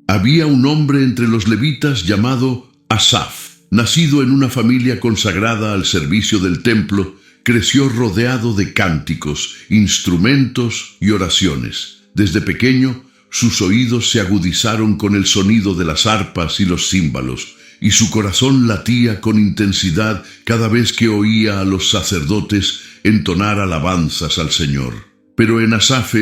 Había un hombre entre los levitas llamado Asaf. Nacido en una familia consagrada al servicio del templo, creció rodeado de cánticos, instrumentos y oraciones. Desde pequeño, sus oídos se agudizaron con el sonido de las arpas y los címbalos, y su corazón latía con intensidad cada vez que oía a los sacerdotes entonar alabanzas al Señor. Pero en Asaf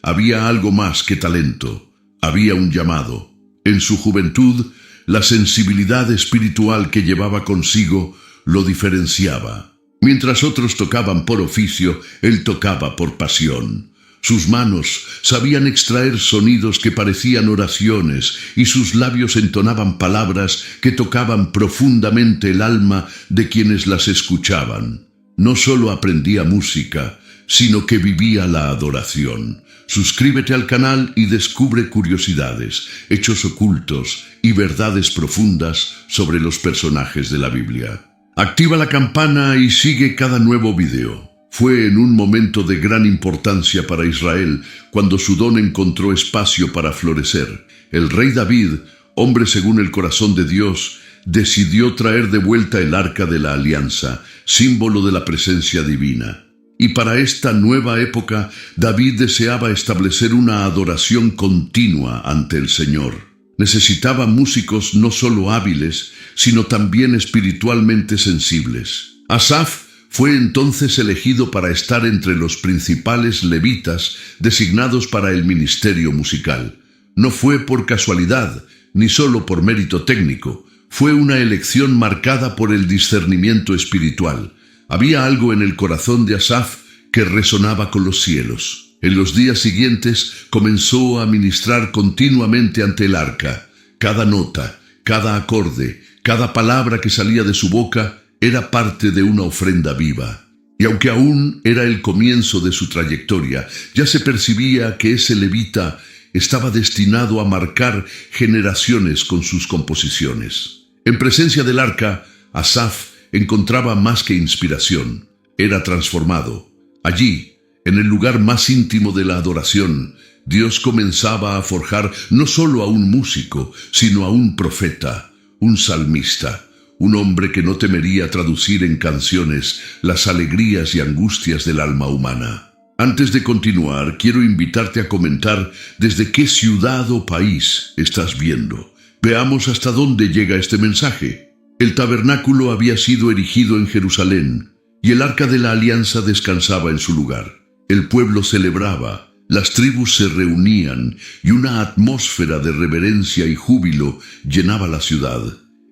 había algo más que talento, había un llamado. En su juventud, la sensibilidad espiritual que llevaba consigo lo diferenciaba. Mientras otros tocaban por oficio, él tocaba por pasión. Sus manos sabían extraer sonidos que parecían oraciones y sus labios entonaban palabras que tocaban profundamente el alma de quienes las escuchaban. No solo aprendía música, sino que vivía la adoración. Suscríbete al canal y descubre curiosidades, hechos ocultos y verdades profundas sobre los personajes de la Biblia. Activa la campana y sigue cada nuevo video. Fue en un momento de gran importancia para Israel cuando su don encontró espacio para florecer. El rey David, hombre según el corazón de Dios, decidió traer de vuelta el Arca de la Alianza, símbolo de la presencia divina. Y para esta nueva época, David deseaba establecer una adoración continua ante el Señor. Necesitaba músicos no solo hábiles, sino también espiritualmente sensibles. Asaf fue entonces elegido para estar entre los principales levitas designados para el ministerio musical. No fue por casualidad, ni solo por mérito técnico. Fue una elección marcada por el discernimiento espiritual. Había algo en el corazón de Asaf que resonaba con los cielos. En los días siguientes comenzó a ministrar continuamente ante el arca. Cada nota, cada acorde, cada palabra que salía de su boca era parte de una ofrenda viva. Y aunque aún era el comienzo de su trayectoria, ya se percibía que ese levita estaba destinado a marcar generaciones con sus composiciones. En presencia del arca, Asaf encontraba más que inspiración, era transformado. Allí, en el lugar más íntimo de la adoración, Dios comenzaba a forjar no solo a un músico, sino a un profeta, un salmista, un hombre que no temería traducir en canciones las alegrías y angustias del alma humana. Antes de continuar, quiero invitarte a comentar desde qué ciudad o país estás viendo. Veamos hasta dónde llega este mensaje. El tabernáculo había sido erigido en Jerusalén y el Arca de la Alianza descansaba en su lugar. El pueblo celebraba, las tribus se reunían y una atmósfera de reverencia y júbilo llenaba la ciudad.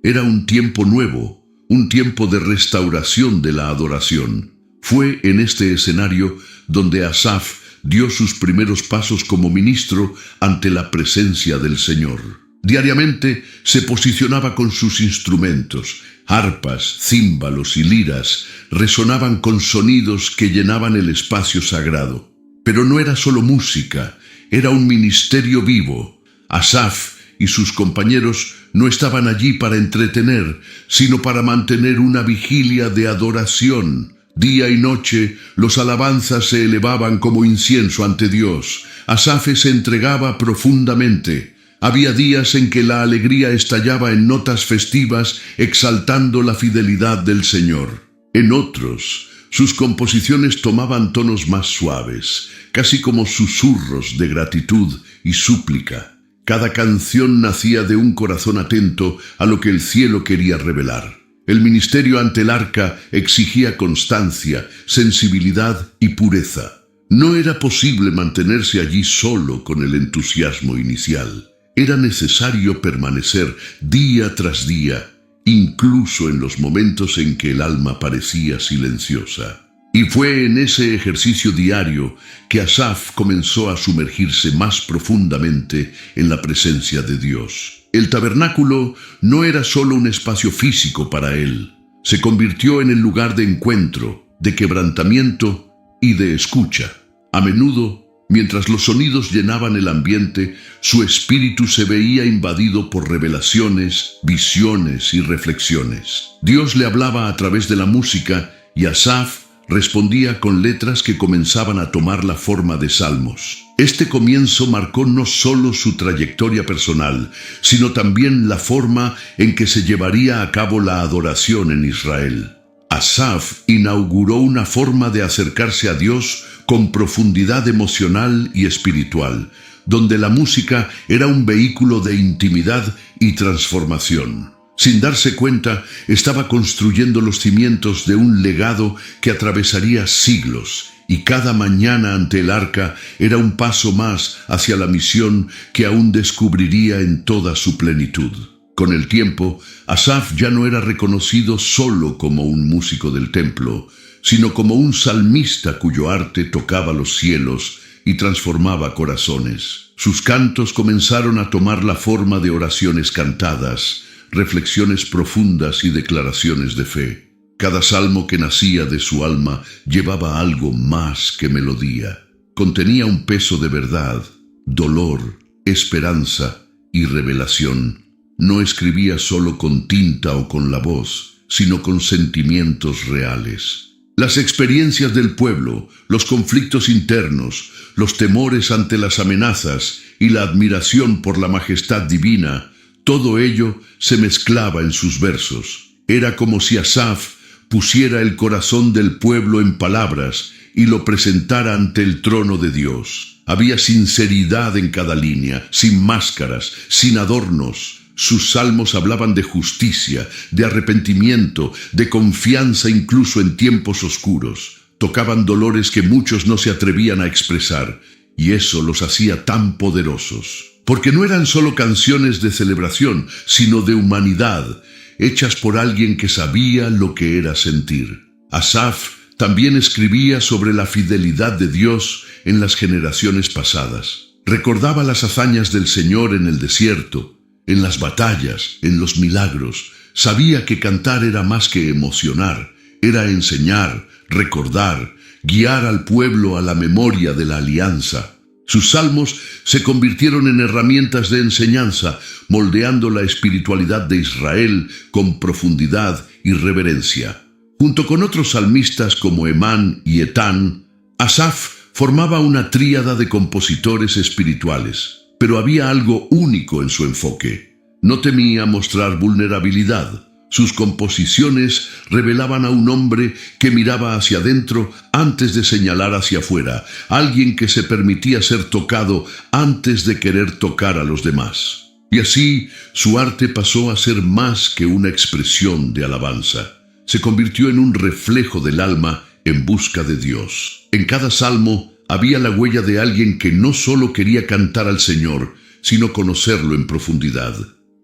Era un tiempo nuevo, un tiempo de restauración de la adoración. Fue en este escenario donde Asaf dio sus primeros pasos como ministro ante la presencia del Señor. Diariamente se posicionaba con sus instrumentos, arpas, címbalos y liras, resonaban con sonidos que llenaban el espacio sagrado. Pero no era solo música, era un ministerio vivo. Asaf y sus compañeros no estaban allí para entretener, sino para mantener una vigilia de adoración. Día y noche, los alabanzas se elevaban como incienso ante Dios. Asaf se entregaba profundamente. Había días en que la alegría estallaba en notas festivas, exaltando la fidelidad del Señor. En otros, sus composiciones tomaban tonos más suaves, casi como susurros de gratitud y súplica. Cada canción nacía de un corazón atento a lo que el cielo quería revelar. El ministerio ante el arca exigía constancia, sensibilidad y pureza. No era posible mantenerse allí solo con el entusiasmo inicial. Era necesario permanecer día tras día, incluso en los momentos en que el alma parecía silenciosa. Y fue en ese ejercicio diario que Asaf comenzó a sumergirse más profundamente en la presencia de Dios. El tabernáculo no era solo un espacio físico para él, se convirtió en el lugar de encuentro, de quebrantamiento y de escucha. A menudo, mientras los sonidos llenaban el ambiente, su espíritu se veía invadido por revelaciones, visiones y reflexiones. Dios le hablaba a través de la música y Asaf respondía con letras que comenzaban a tomar la forma de salmos. Este comienzo marcó no solo su trayectoria personal, sino también la forma en que se llevaría a cabo la adoración en Israel. Asaf inauguró una forma de acercarse a Dios con profundidad emocional y espiritual, donde la música era un vehículo de intimidad y transformación. Sin darse cuenta, estaba construyendo los cimientos de un legado que atravesaría siglos, y cada mañana ante el arca era un paso más hacia la misión que aún descubriría en toda su plenitud. Con el tiempo, Asaf ya no era reconocido solo como un músico del templo, sino como un salmista cuyo arte tocaba los cielos y transformaba corazones. Sus cantos comenzaron a tomar la forma de oraciones cantadas, reflexiones profundas y declaraciones de fe. Cada salmo que nacía de su alma llevaba algo más que melodía. Contenía un peso de verdad, dolor, esperanza y revelación. No escribía solo con tinta o con la voz, sino con sentimientos reales. Las experiencias del pueblo, los conflictos internos, los temores ante las amenazas y la admiración por la majestad divina, todo ello se mezclaba en sus versos. Era como si Asaf pusiera el corazón del pueblo en palabras y lo presentara ante el trono de Dios. Había sinceridad en cada línea, sin máscaras, sin adornos. Sus salmos hablaban de justicia, de arrepentimiento, de confianza incluso en tiempos oscuros. Tocaban dolores que muchos no se atrevían a expresar, y eso los hacía tan poderosos. Porque no eran solo canciones de celebración, sino de humanidad, hechas por alguien que sabía lo que era sentir. Asaf también escribía sobre la fidelidad de Dios en las generaciones pasadas. Recordaba las hazañas del Señor en el desierto, en las batallas, en los milagros. Sabía que cantar era más que emocionar, era enseñar, recordar, guiar al pueblo a la memoria de la alianza. Sus salmos se convirtieron en herramientas de enseñanza, moldeando la espiritualidad de Israel con profundidad y reverencia. Junto con otros salmistas como Emán y Etán, Asaf formaba una tríada de compositores espirituales. Pero había algo único en su enfoque. No temía mostrar vulnerabilidad. Sus composiciones revelaban a un hombre que miraba hacia adentro antes de señalar hacia afuera, alguien que se permitía ser tocado antes de querer tocar a los demás. Y así, su arte pasó a ser más que una expresión de alabanza. Se convirtió en un reflejo del alma en busca de Dios. En cada salmo había la huella de alguien que no solo quería cantar al Señor, sino conocerlo en profundidad.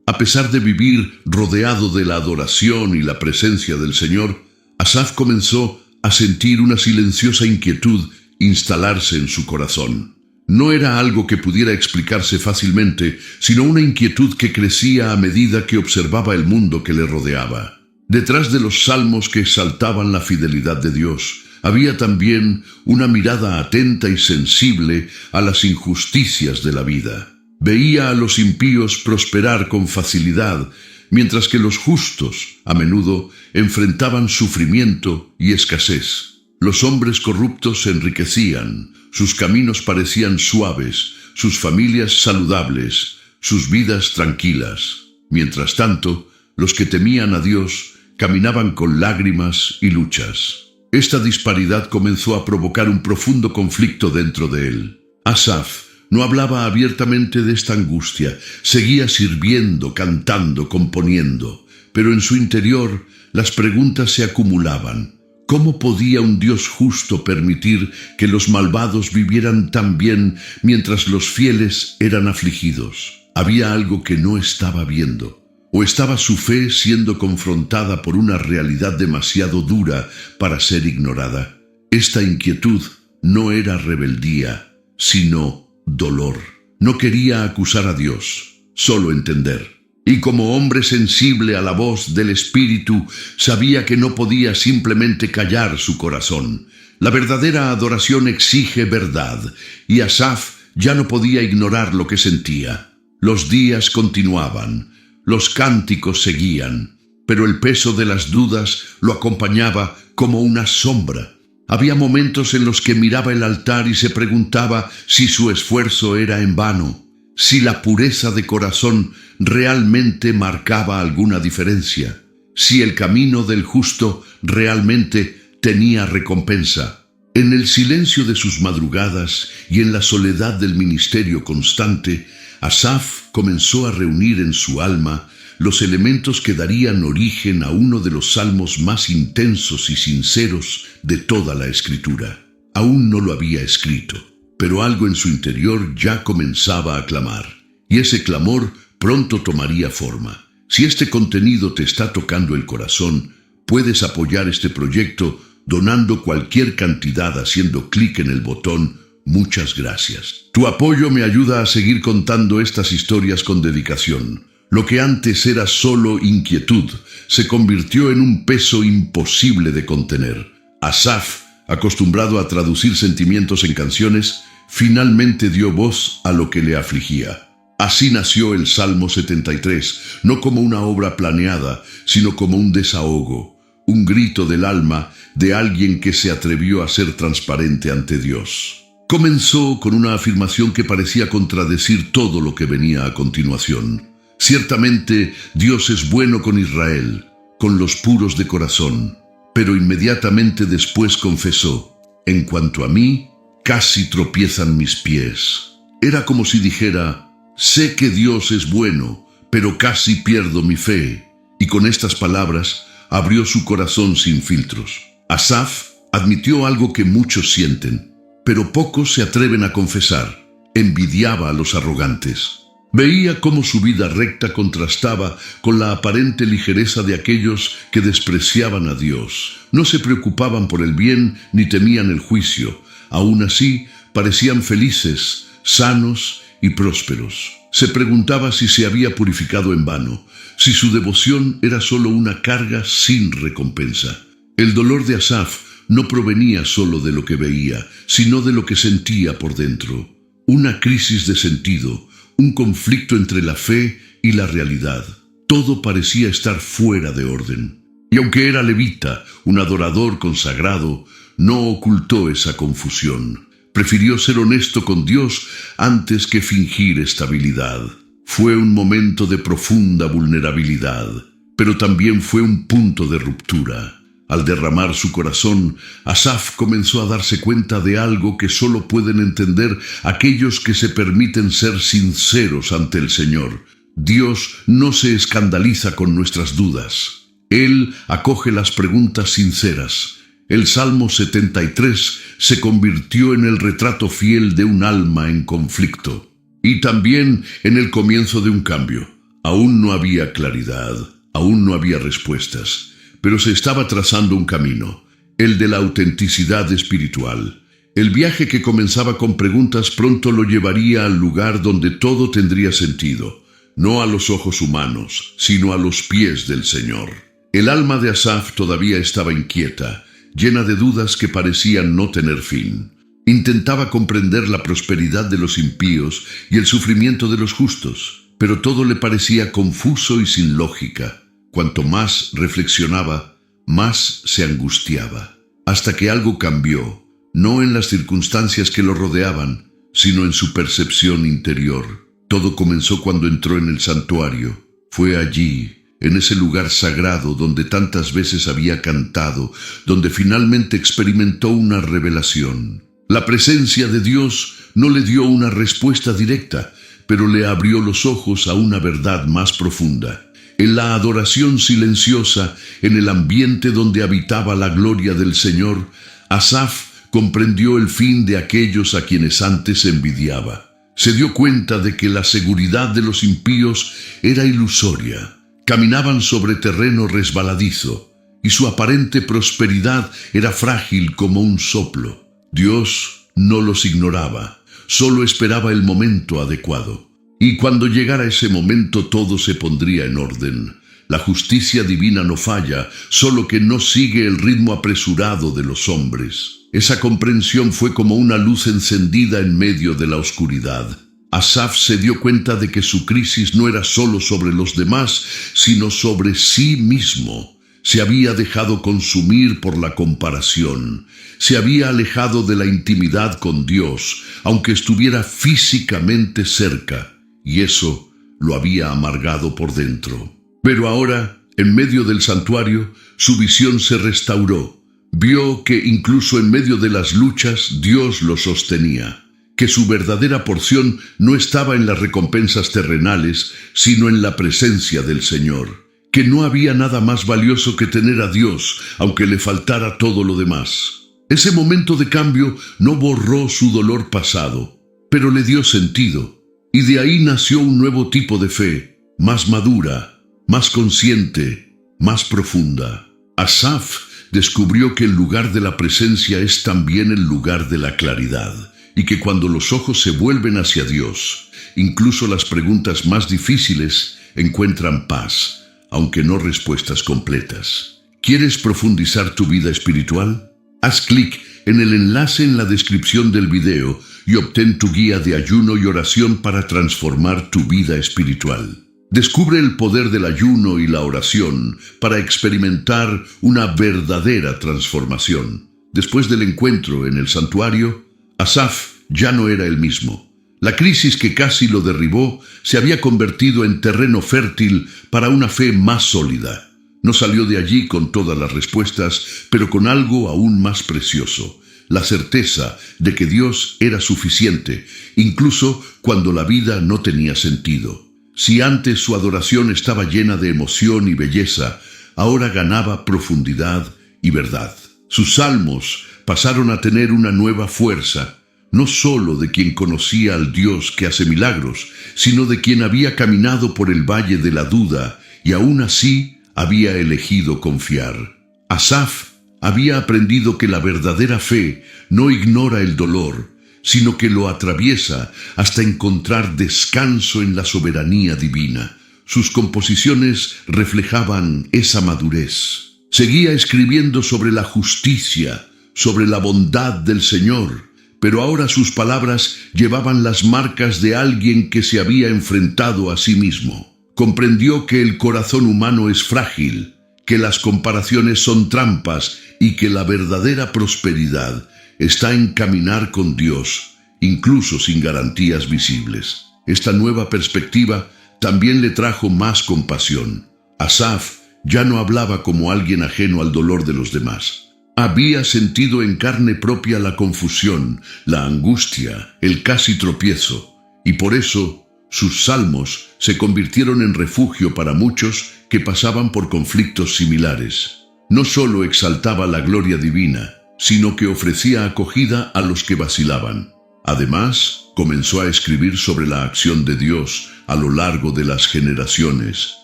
A pesar de vivir rodeado de la adoración y la presencia del Señor, Asaf comenzó a sentir una silenciosa inquietud instalarse en su corazón. No era algo que pudiera explicarse fácilmente, sino una inquietud que crecía a medida que observaba el mundo que le rodeaba. Detrás de los salmos que exaltaban la fidelidad de Dios, había también una mirada atenta y sensible a las injusticias de la vida. Veía a los impíos prosperar con facilidad, mientras que los justos, a menudo, enfrentaban sufrimiento y escasez. Los hombres corruptos se enriquecían, sus caminos parecían suaves, sus familias saludables, sus vidas tranquilas. Mientras tanto, los que temían a Dios caminaban con lágrimas y luchas. Esta disparidad comenzó a provocar un profundo conflicto dentro de él. Asaf no hablaba abiertamente de esta angustia, seguía sirviendo, cantando, componiendo, pero en su interior las preguntas se acumulaban. ¿Cómo podía un Dios justo permitir que los malvados vivieran tan bien mientras los fieles eran afligidos? Había algo que no estaba viendo. ¿O estaba su fe siendo confrontada por una realidad demasiado dura para ser ignorada? Esta inquietud no era rebeldía, sino dolor. No quería acusar a Dios, solo entender. Y como hombre sensible a la voz del Espíritu, sabía que no podía simplemente callar su corazón. La verdadera adoración exige verdad, y Asaf ya no podía ignorar lo que sentía. Los días continuaban. Los cánticos seguían, pero el peso de las dudas lo acompañaba como una sombra. Había momentos en los que miraba el altar y se preguntaba si su esfuerzo era en vano, si la pureza de corazón realmente marcaba alguna diferencia, si el camino del justo realmente tenía recompensa. En el silencio de sus madrugadas y en la soledad del ministerio constante, Asaf comenzó a reunir en su alma los elementos que darían origen a uno de los salmos más intensos y sinceros de toda la Escritura. Aún no lo había escrito, pero algo en su interior ya comenzaba a clamar, y ese clamor pronto tomaría forma. Si este contenido te está tocando el corazón, puedes apoyar este proyecto donando cualquier cantidad haciendo clic en el botón "Muchas gracias". Tu apoyo me ayuda a seguir contando estas historias con dedicación. Lo que antes era solo inquietud se convirtió en un peso imposible de contener. Asaf, acostumbrado a traducir sentimientos en canciones, finalmente dio voz a lo que le afligía. Así nació el Salmo 73, no como una obra planeada, sino como un desahogo, un grito del alma de alguien que se atrevió a ser transparente ante Dios. Comenzó con una afirmación que parecía contradecir todo lo que venía a continuación. Ciertamente Dios es bueno con Israel, con los puros de corazón, pero inmediatamente después confesó: en cuanto a mí, casi tropiezan mis pies. Era como si dijera: sé que Dios es bueno, pero casi pierdo mi fe. Y con estas palabras abrió su corazón sin filtros. Asaf admitió algo que muchos sienten, pero pocos se atreven a confesar: envidiaba a los arrogantes. Veía cómo su vida recta contrastaba con la aparente ligereza de aquellos que despreciaban a Dios. No se preocupaban por el bien ni temían el juicio. Aún así, parecían felices, sanos y prósperos. Se preguntaba si se había purificado en vano, si su devoción era solo una carga sin recompensa. El dolor de Asaf no provenía solo de lo que veía, sino de lo que sentía por dentro. Una crisis de sentido, un conflicto entre la fe y la realidad. Todo parecía estar fuera de orden. Y aunque era levita, un adorador consagrado, no ocultó esa confusión. Prefirió ser honesto con Dios antes que fingir estabilidad. Fue un momento de profunda vulnerabilidad, pero también fue un punto de ruptura. Al derramar su corazón, Asaf comenzó a darse cuenta de algo que solo pueden entender aquellos que se permiten ser sinceros ante el Señor. Dios no se escandaliza con nuestras dudas. Él acoge las preguntas sinceras. El Salmo 73 se convirtió en el retrato fiel de un alma en conflicto. Y también en el comienzo de un cambio. Aún no había claridad, aún no había respuestas. Pero se estaba trazando un camino, el de la autenticidad espiritual. El viaje que comenzaba con preguntas pronto lo llevaría al lugar donde todo tendría sentido, no a los ojos humanos, sino a los pies del Señor. El alma de Asaf todavía estaba inquieta, llena de dudas que parecían no tener fin. Intentaba comprender la prosperidad de los impíos y el sufrimiento de los justos, pero todo le parecía confuso y sin lógica. Cuanto más reflexionaba, más se angustiaba, hasta que algo cambió, no en las circunstancias que lo rodeaban, sino en su percepción interior. Todo comenzó cuando entró en el santuario. Fue allí, en ese lugar sagrado donde tantas veces había cantado, donde finalmente experimentó una revelación. La presencia de Dios no le dio una respuesta directa, pero le abrió los ojos a una verdad más profunda. En la adoración silenciosa, en el ambiente donde habitaba la gloria del Señor, Asaf comprendió el fin de aquellos a quienes antes envidiaba. Se dio cuenta de que la seguridad de los impíos era ilusoria. Caminaban sobre terreno resbaladizo, y su aparente prosperidad era frágil como un soplo. Dios no los ignoraba, solo esperaba el momento adecuado. Y cuando llegara ese momento todo se pondría en orden. La justicia divina no falla, solo que no sigue el ritmo apresurado de los hombres. Esa comprensión fue como una luz encendida en medio de la oscuridad. Asaf se dio cuenta de que su crisis no era solo sobre los demás, sino sobre sí mismo. Se había dejado consumir por la comparación. Se había alejado de la intimidad con Dios, aunque estuviera físicamente cerca, y eso lo había amargado por dentro. Pero ahora, en medio del santuario, su visión se restauró. Vio que incluso en medio de las luchas, Dios lo sostenía, que su verdadera porción no estaba en las recompensas terrenales, sino en la presencia del Señor, que no había nada más valioso que tener a Dios, aunque le faltara todo lo demás. Ese momento de cambio no borró su dolor pasado, pero le dio sentido, y de ahí nació un nuevo tipo de fe, más madura, más consciente, más profunda. Asaf descubrió que el lugar de la presencia es también el lugar de la claridad, y que cuando los ojos se vuelven hacia Dios, incluso las preguntas más difíciles encuentran paz, aunque no respuestas completas. ¿Quieres profundizar tu vida espiritual? Haz clic en el enlace en la descripción del video y obtén tu guía de ayuno y oración para transformar tu vida espiritual. Descubre el poder del ayuno y la oración para experimentar una verdadera transformación. Después del encuentro en el santuario, Asaf ya no era el mismo. La crisis que casi lo derribó se había convertido en terreno fértil para una fe más sólida. No salió de allí con todas las respuestas, pero con algo aún más precioso: la certeza de que Dios era suficiente, incluso cuando la vida no tenía sentido. Si antes su adoración estaba llena de emoción y belleza, ahora ganaba profundidad y verdad. Sus salmos pasaron a tener una nueva fuerza, no solo de quien conocía al Dios que hace milagros, sino de quien había caminado por el valle de la duda y aún así había elegido confiar. Asaf había aprendido que la verdadera fe no ignora el dolor, sino que lo atraviesa hasta encontrar descanso en la soberanía divina. Sus composiciones reflejaban esa madurez. Seguía escribiendo sobre la justicia, sobre la bondad del Señor, pero ahora sus palabras llevaban las marcas de alguien que se había enfrentado a sí mismo. Comprendió que el corazón humano es frágil, que las comparaciones son trampas y que la verdadera prosperidad está en caminar con Dios, incluso sin garantías visibles. Esta nueva perspectiva también le trajo más compasión. Asaf ya no hablaba como alguien ajeno al dolor de los demás. Había sentido en carne propia la confusión, la angustia, el casi tropiezo, y por eso sus salmos se convirtieron en refugio para muchos que pasaban por conflictos similares. No solo exaltaba la gloria divina, sino que ofrecía acogida a los que vacilaban. Además, comenzó a escribir sobre la acción de Dios a lo largo de las generaciones,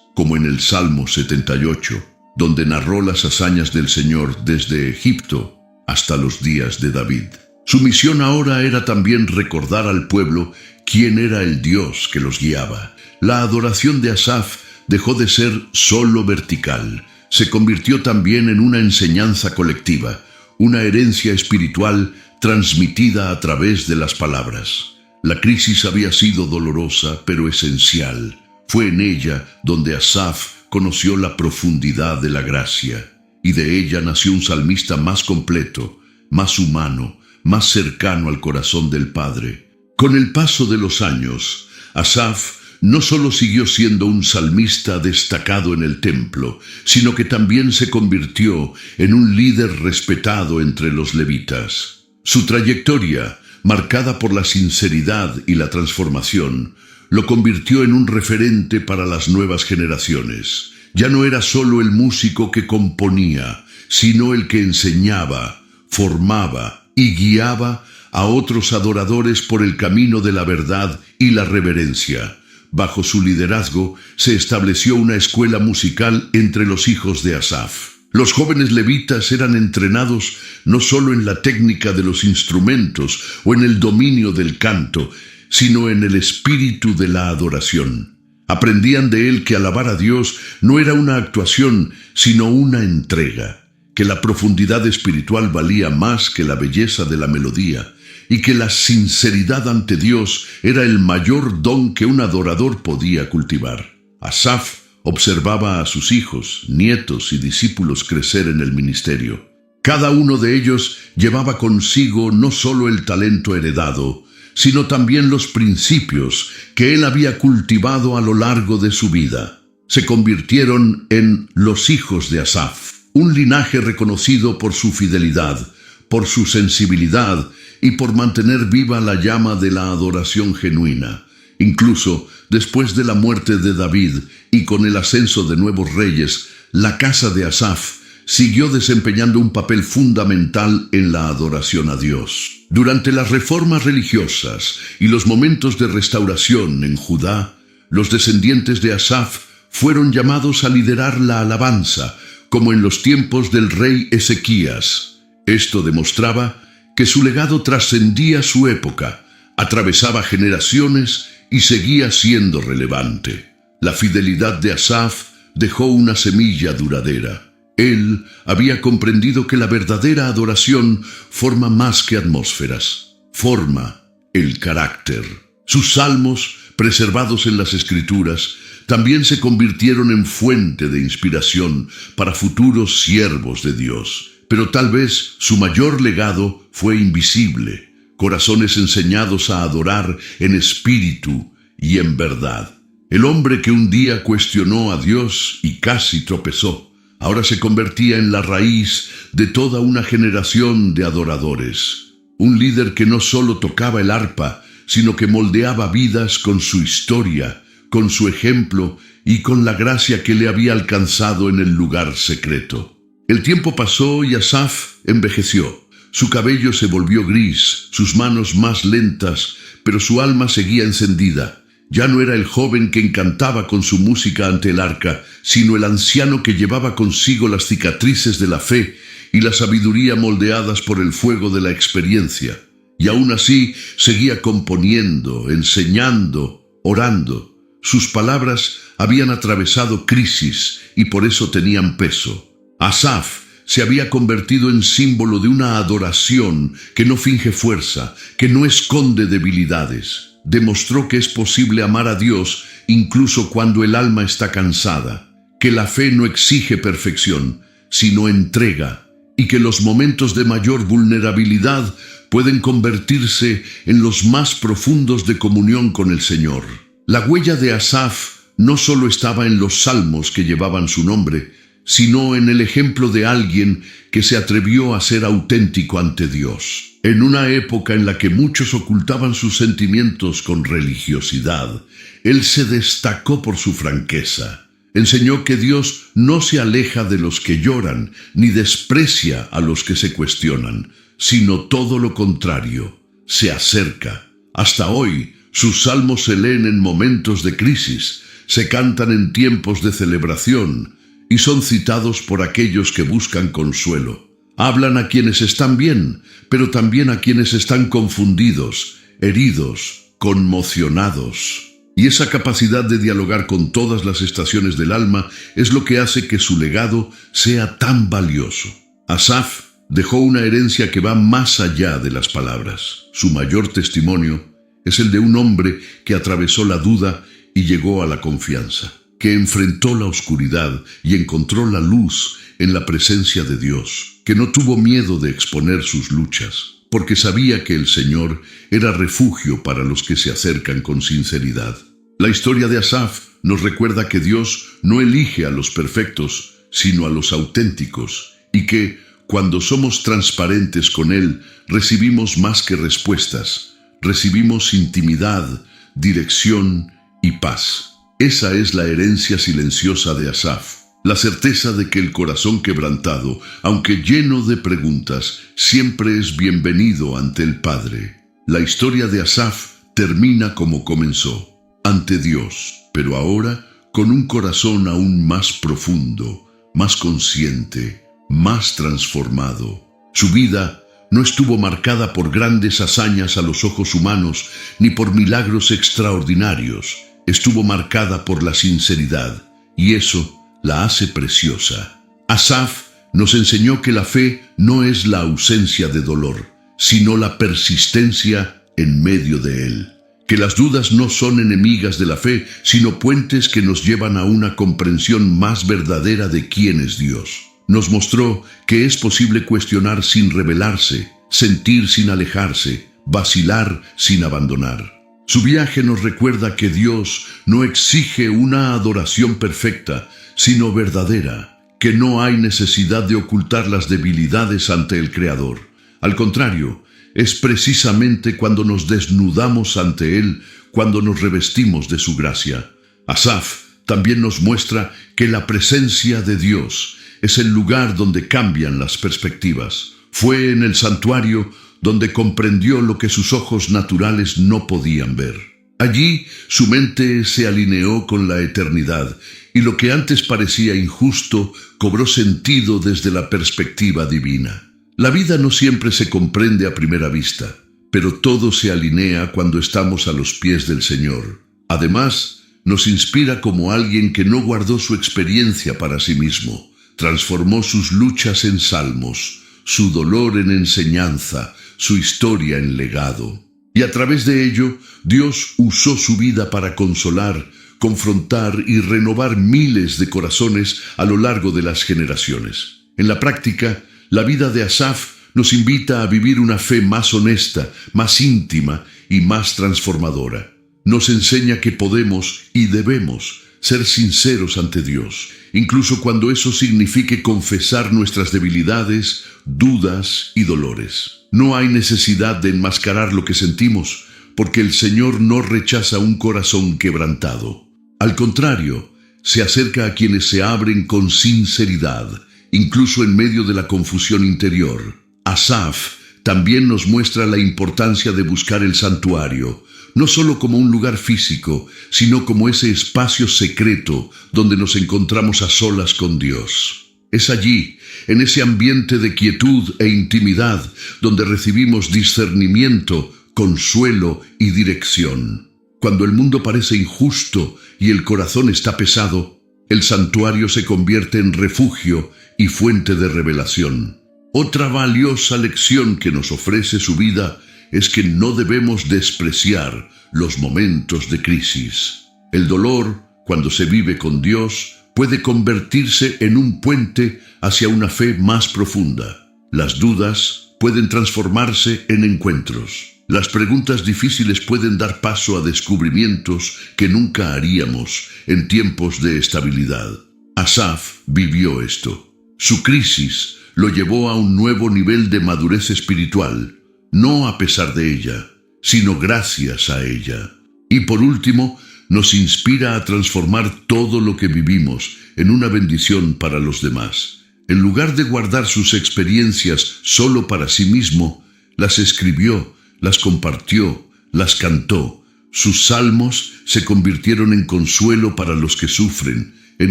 como en el Salmo 78, donde narró las hazañas del Señor desde Egipto hasta los días de David. Su misión ahora era también recordar al pueblo quién era el Dios que los guiaba. La adoración de Asaf dejó de ser solo vertical, se convirtió también en una enseñanza colectiva, una herencia espiritual transmitida a través de las palabras. La crisis había sido dolorosa, pero esencial. Fue en ella donde Asaf conoció la profundidad de la gracia, y de ella nació un salmista más completo, más humano, más cercano al corazón del Padre. Con el paso de los años, Asaf no solo siguió siendo un salmista destacado en el templo, sino que también se convirtió en un líder respetado entre los levitas. Su trayectoria, marcada por la sinceridad y la transformación, lo convirtió en un referente para las nuevas generaciones. Ya no era solo el músico que componía, sino el que enseñaba, formaba y guiaba a otros adoradores por el camino de la verdad y la reverencia. Bajo su liderazgo se estableció una escuela musical entre los hijos de Asaf. Los jóvenes levitas eran entrenados no solo en la técnica de los instrumentos o en el dominio del canto, sino en el espíritu de la adoración. Aprendían de él que alabar a Dios no era una actuación, sino una entrega, que la profundidad espiritual valía más que la belleza de la melodía, y que la sinceridad ante Dios era el mayor don que un adorador podía cultivar. Asaf Observaba a sus hijos, nietos y discípulos crecer en el ministerio. Cada uno de ellos llevaba consigo no solo el talento heredado, sino también los principios que él había cultivado a lo largo de su vida. Se convirtieron en los hijos de Asaf, un linaje reconocido por su fidelidad, por su sensibilidad y por mantener viva la llama de la adoración genuina. Incluso después de la muerte de David y con el ascenso de nuevos reyes, la casa de Asaf siguió desempeñando un papel fundamental en la adoración a Dios. Durante las reformas religiosas y los momentos de restauración en Judá, los descendientes de Asaf fueron llamados a liderar la alabanza, como en los tiempos del rey Ezequías. Esto demostraba que su legado trascendía su época, atravesaba generaciones y seguía siendo relevante. La fidelidad de Asaf dejó una semilla duradera. Él había comprendido que la verdadera adoración forma más que atmósferas, forma el carácter. Sus salmos, preservados en las Escrituras, también se convirtieron en fuente de inspiración para futuros siervos de Dios. Pero tal vez su mayor legado fue invisible, corazones enseñados a adorar en espíritu y en verdad. El hombre que un día cuestionó a Dios y casi tropezó, ahora se convertía en la raíz de toda una generación de adoradores. Un líder que no solo tocaba el arpa, sino que moldeaba vidas con su historia, con su ejemplo y con la gracia que le había alcanzado en el lugar secreto. El tiempo pasó y Asaf envejeció. Su cabello se volvió gris, sus manos más lentas, pero su alma seguía encendida. Ya no era el joven que encantaba con su música ante el arca, sino el anciano que llevaba consigo las cicatrices de la fe y la sabiduría moldeadas por el fuego de la experiencia. Y aún así seguía componiendo, enseñando, orando. Sus palabras habían atravesado crisis y por eso tenían peso. Asaf se había convertido en símbolo de una adoración que no finge fuerza, que no esconde debilidades. Demostró que es posible amar a Dios incluso cuando el alma está cansada, que la fe no exige perfección, sino entrega, y que los momentos de mayor vulnerabilidad pueden convertirse en los más profundos de comunión con el Señor. La huella de Asaf no solo estaba en los salmos que llevaban su nombre, sino en el ejemplo de alguien que se atrevió a ser auténtico ante Dios. En una época en la que muchos ocultaban sus sentimientos con religiosidad, él se destacó por su franqueza. Enseñó que Dios no se aleja de los que lloran, ni desprecia a los que se cuestionan, sino todo lo contrario, se acerca. Hasta hoy, sus salmos se leen en momentos de crisis, se cantan en tiempos de celebración y son citados por aquellos que buscan consuelo. Hablan a quienes están bien, pero también a quienes están confundidos, heridos, conmocionados. Y esa capacidad de dialogar con todas las estaciones del alma es lo que hace que su legado sea tan valioso. Asaf dejó una herencia que va más allá de las palabras. Su mayor testimonio es el de un hombre que atravesó la duda y llegó a la confianza, que enfrentó la oscuridad y encontró la luz en la presencia de Dios, que no tuvo miedo de exponer sus luchas, porque sabía que el Señor era refugio para los que se acercan con sinceridad. La historia de Asaf nos recuerda que Dios no elige a los perfectos, sino a los auténticos, y que, cuando somos transparentes con Él, recibimos más que respuestas, recibimos intimidad, dirección y paz. Esa es la herencia silenciosa de Asaf, la certeza de que el corazón quebrantado, aunque lleno de preguntas, siempre es bienvenido ante el Padre. La historia de Asaf termina como comenzó, ante Dios, pero ahora con un corazón aún más profundo, más consciente, más transformado. Su vida no estuvo marcada por grandes hazañas a los ojos humanos, ni por milagros extraordinarios. Estuvo marcada por la sinceridad, y eso la hace preciosa. Asaf nos enseñó que la fe no es la ausencia de dolor, sino la persistencia en medio de él, que las dudas no son enemigas de la fe, sino puentes que nos llevan a una comprensión más verdadera de quién es Dios. Nos mostró que es posible cuestionar sin rebelarse, sentir sin alejarse, vacilar sin abandonar. Su viaje nos recuerda que Dios no exige una adoración perfecta, sino verdadera, que no hay necesidad de ocultar las debilidades ante el Creador. Al contrario, es precisamente cuando nos desnudamos ante Él, cuando nos revestimos de su gracia. Asaf también nos muestra que la presencia de Dios es el lugar donde cambian las perspectivas. Fue en el santuario donde comprendió lo que sus ojos naturales no podían ver. Allí su mente se alineó con la eternidad y lo que antes parecía injusto cobró sentido desde la perspectiva divina. La vida no siempre se comprende a primera vista, pero todo se alinea cuando estamos a los pies del Señor. Además, nos inspira como alguien que no guardó su experiencia para sí mismo, transformó sus luchas en salmos, su dolor en enseñanza, su historia en legado. Y a través de ello, Dios usó su vida para consolar, confrontar y renovar miles de corazones a lo largo de las generaciones. En la práctica, la vida de Asaf nos invita a vivir una fe más honesta, más íntima y más transformadora. Nos enseña que podemos y debemos ser sinceros ante Dios, incluso cuando eso signifique confesar nuestras debilidades, dudas y dolores. No hay necesidad de enmascarar lo que sentimos, porque el Señor no rechaza un corazón quebrantado. Al contrario, se acerca a quienes se abren con sinceridad, incluso en medio de la confusión interior. Asaf también nos muestra la importancia de buscar el santuario, no solo como un lugar físico, sino como ese espacio secreto donde nos encontramos a solas con Dios. Es allí, en ese ambiente de quietud e intimidad, donde recibimos discernimiento, consuelo y dirección. Cuando el mundo parece injusto y el corazón está pesado, el santuario se convierte en refugio y fuente de revelación. Otra valiosa lección que nos ofrece su vida es que no debemos despreciar los momentos de crisis. El dolor, cuando se vive con Dios, puede convertirse en un puente hacia una fe más profunda. Las dudas pueden transformarse en encuentros. Las preguntas difíciles pueden dar paso a descubrimientos que nunca haríamos en tiempos de estabilidad. Asaf vivió esto. Su crisis lo llevó a un nuevo nivel de madurez espiritual, no a pesar de ella, sino gracias a ella. Y por último, nos inspira a transformar todo lo que vivimos en una bendición para los demás. En lugar de guardar sus experiencias solo para sí mismo, las escribió, las compartió, las cantó. Sus salmos se convirtieron en consuelo para los que sufren, en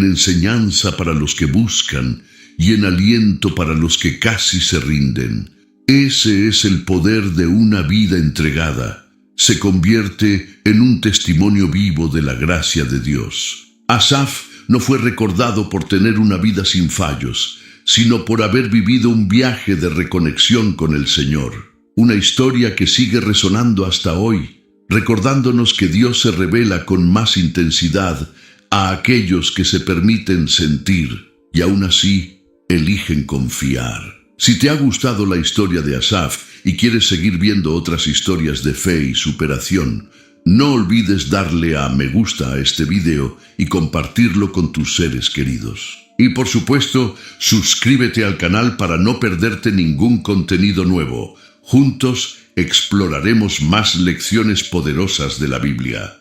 enseñanza para los que buscan y en aliento para los que casi se rinden. Ese es el poder de una vida entregada. Se convierte en un testimonio vivo de la gracia de Dios. Asaf no fue recordado por tener una vida sin fallos, sino por haber vivido un viaje de reconexión con el Señor. Una historia que sigue resonando hasta hoy, recordándonos que Dios se revela con más intensidad a aquellos que se permiten sentir y aún así eligen confiar. Si te ha gustado la historia de Asaf y quieres seguir viendo otras historias de fe y superación, no olvides darle a me gusta a este video y compartirlo con tus seres queridos. Y por supuesto, suscríbete al canal para no perderte ningún contenido nuevo. Juntos exploraremos más lecciones poderosas de la Biblia.